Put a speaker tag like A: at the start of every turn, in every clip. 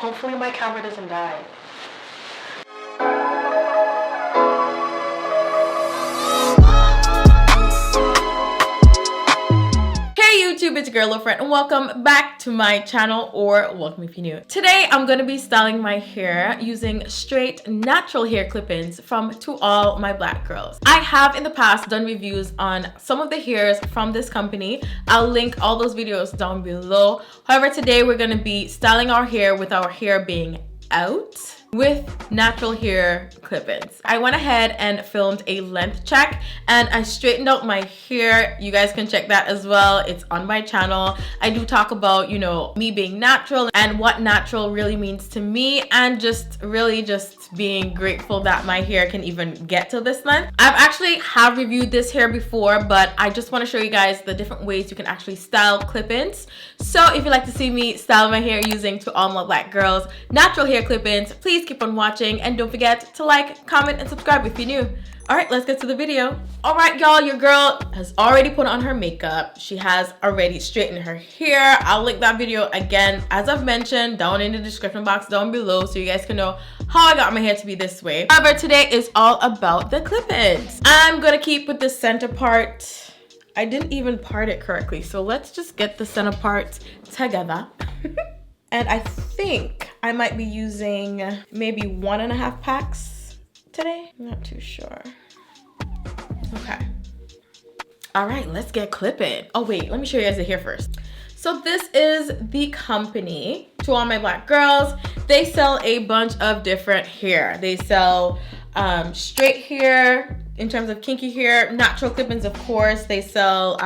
A: Hopefully my camera doesn't die. YouTube, it's your girl friend and welcome back to my channel, or welcome if you're new. Today I'm going to be styling my hair using straight natural hair clip-ins from To All My Black Girls. I have in the past done reviews on some of the hairs from this company. I'll link all those videos down below. However, today we're going to be styling our hair with our hair being out with natural hair clip-ins. I went ahead and filmed a length check and I straightened out my hair. You guys can check that as well. It's on my channel. I do talk about, you know, me being natural and what natural really means to me, and just being grateful that my hair can even get to this length. I've actually have reviewed this hair before, but I just want to show you guys the different ways you can actually style clip-ins. So if you'd like to see me style my hair using To All My Black Girls natural hair clip-ins, please keep on watching and don't forget to like, comment, and subscribe if you're new. Alright, let's get to the video. Alright y'all, your girl has already put on her makeup. She has already straightened her hair. I'll link that video again, as I've mentioned, down in the description box down below so you guys can know how I got my hair to be this way. However, today is all about the clip-ins. I'm gonna keep with the center part. I didn't even part it correctly, so let's just get the center part together. And I think I might be using maybe 1.5 packs today. I'm not too sure. Okay. All right, let's get clipping. Oh wait, let me show you guys the hair first. So this is the company, To All My Black Girls. They sell a bunch of different hair. They sell straight hair in terms of kinky hair, natural clip-ins, of course. They sell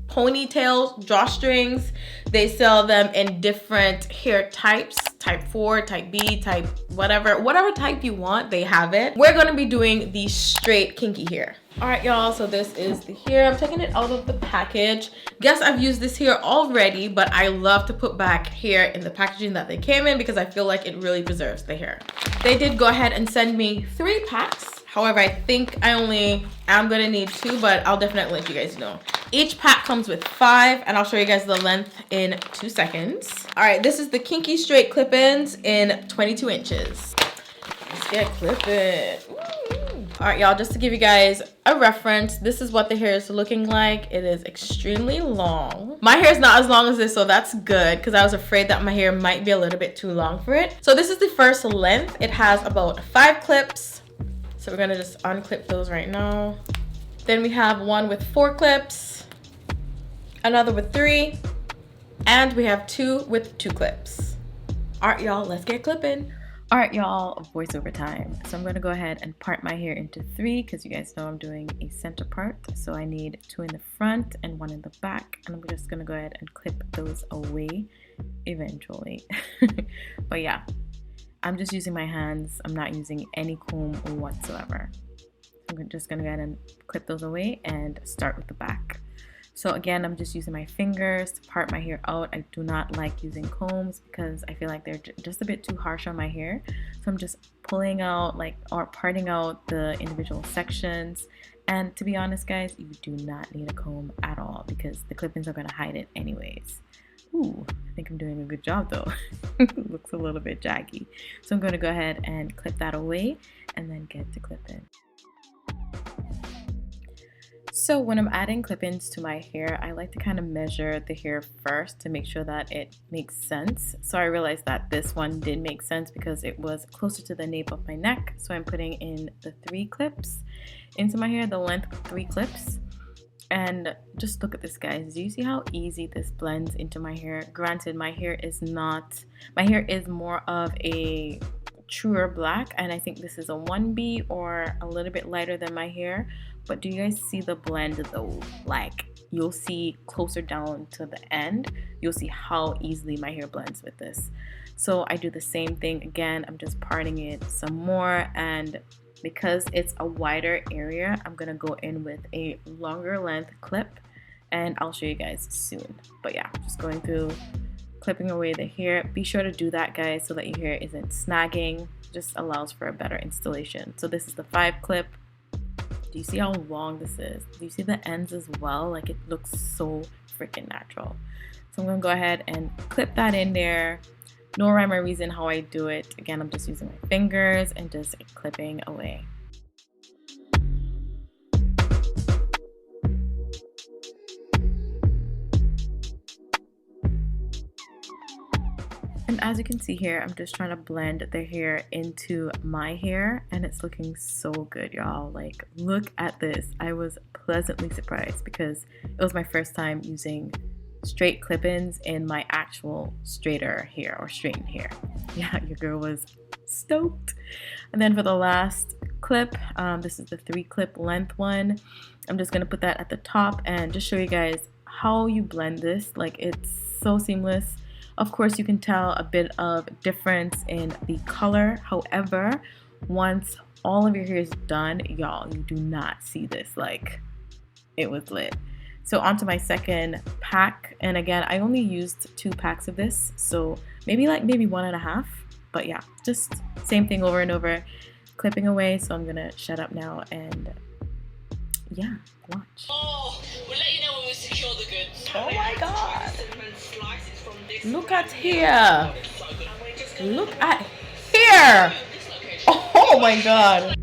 A: ponytails, drawstrings. They sell them in different hair types, type 4, type B, type whatever type you want, they have it. We're gonna be doing the straight kinky hair. All right, y'all, so this is the hair. I'm taking it out of the package. Guess I've used this hair already, but I love to put back hair in the packaging that they came in because I feel like it really preserves the hair. They did go ahead and send me 3 packs. However, I think I'm gonna need 2, but I'll definitely let you guys know. Each pack comes with 5, and I'll show you guys the length in 2 seconds. All right, this is the Kinky Straight Clip-ins in 22 inches. Let's get clipping. All right, y'all, just to give you guys a reference, this is what the hair is looking like. It is extremely long. My hair is not as long as this, so that's good because I was afraid that my hair might be a little bit too long for it. So this is the first length. It has about 5 clips. So we're gonna just unclip those right now. Then we have one with 4 clips, another with 3, and we have 2 with 2 clips. All right, y'all, let's get clipping. All right, y'all, voiceover time. So I'm gonna go ahead and part my hair into 3 because you guys know I'm doing a center part. So I need 2 in the front and 1 in the back. And I'm just gonna go ahead and clip those away eventually. But yeah, I'm just using my hands. I'm not using any comb whatsoever. I'm just gonna go ahead and clip those away and start with the back. So again, I'm just using my fingers to part my hair out. I do not like using combs because I feel like they're just a bit too harsh on my hair. So I'm just pulling out or parting out the individual sections. And to be honest, guys, you do not need a comb at all because the clip-ins are gonna hide it anyways. Ooh, I think I'm doing a good job though. Looks a little bit jaggy. So I'm going to go ahead and clip that away and then get to clip-in. So when I'm adding clip-ins to my hair, I like to kind of measure the hair first to make sure that it makes sense. So I realized that this one did make sense because it was closer to the nape of my neck. So I'm putting in the 3 clips into my hair, the length of 3 clips. And just look at this, guys. Do you see how easy this blends into my hair? Granted, my hair is more of a truer black, and I think this is a 1B or a little bit lighter than my hair. But do you guys see the blend though? Like, you'll see closer down to the end, you'll see how easily my hair blends with this. So I do the same thing again. I'm just parting it some more, and because it's a wider area, I'm gonna go in with a longer length clip, and I'll show you guys soon. But yeah, just going through, clipping away the hair. Be sure to do that, guys, so that your hair isn't snagging. Just allows for a better installation. So this is the 5 clip. Do you see how long this is? Do you see the ends as well? Like, it looks so freaking natural. So I'm gonna go ahead and clip that in there. No rhyme or reason how I do it. Again, I'm just using my fingers and just clipping away. And as you can see here, I'm just trying to blend the hair into my hair, and it's looking so good, y'all. Like, look at this. I was pleasantly surprised because it was my first time using straight clip-ins in my actual straighter hair or straightened hair. Yeah, your girl was stoked. And then for the last clip, this is the 3-clip length one. I'm just gonna put that at the top and just show you guys how you blend this. Like, it's so seamless. Of course, you can tell a bit of difference in the color. However, once all of your hair is done, y'all, you do not see this. Like, it was lit. So onto my second pack. And again, I only used 2 packs of this. So maybe 1.5. But yeah, just same thing over and over, clipping away. So I'm gonna shut up now and yeah, watch.
B: Oh, we'll let you know when we secure the goods.
A: Oh my god. Look at here. Look at here. Oh my god.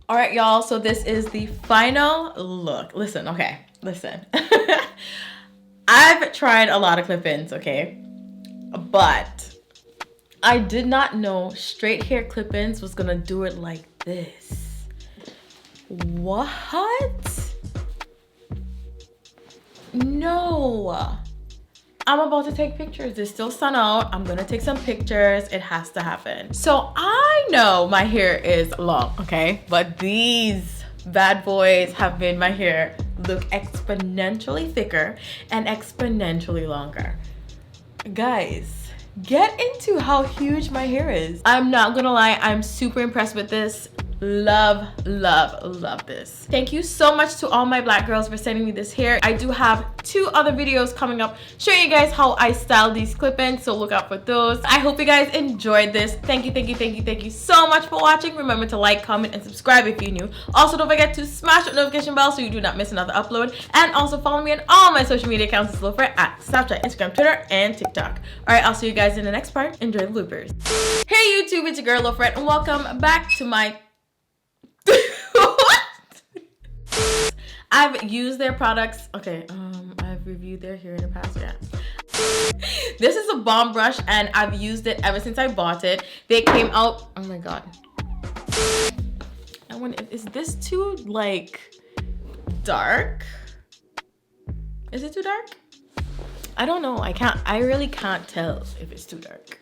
A: All right, y'all, so this is the final look. Listen, okay, listen. I've tried a lot of clip-ins, okay? But I did not know straight hair clip-ins was gonna do it like this. What? No. I'm about to take pictures. There's still sun out. I'm gonna take some pictures. It has to happen. So I know my hair is long, okay? But these bad boys have made my hair look exponentially thicker and exponentially longer. Guys, get into how huge my hair is. I'm not gonna lie, I'm super impressed with this. Love, love, love this. Thank you so much to all my black girls for sending me this hair. I do have 2 other videos coming up showing you guys how I style these clip-ins, so look out for those. I hope you guys enjoyed this. Thank you so much for watching. Remember to like, comment, and subscribe if you're new. Also, don't forget to smash that notification bell so you do not miss another upload. And also follow me on all my social media accounts as Lofred at Snapchat, Instagram, Twitter, and TikTok. Alright, I'll see you guys in the next part. Enjoy the bloopers. Hey YouTube, it's your girl Lofred, and welcome back to my I've used their products. Okay, I've reviewed their hair in the past, yeah. This is a bomb brush and I've used it ever since I bought it. They came out, oh my god. Is this too, like, dark? Is it too dark? I don't know, I really can't tell if it's too dark.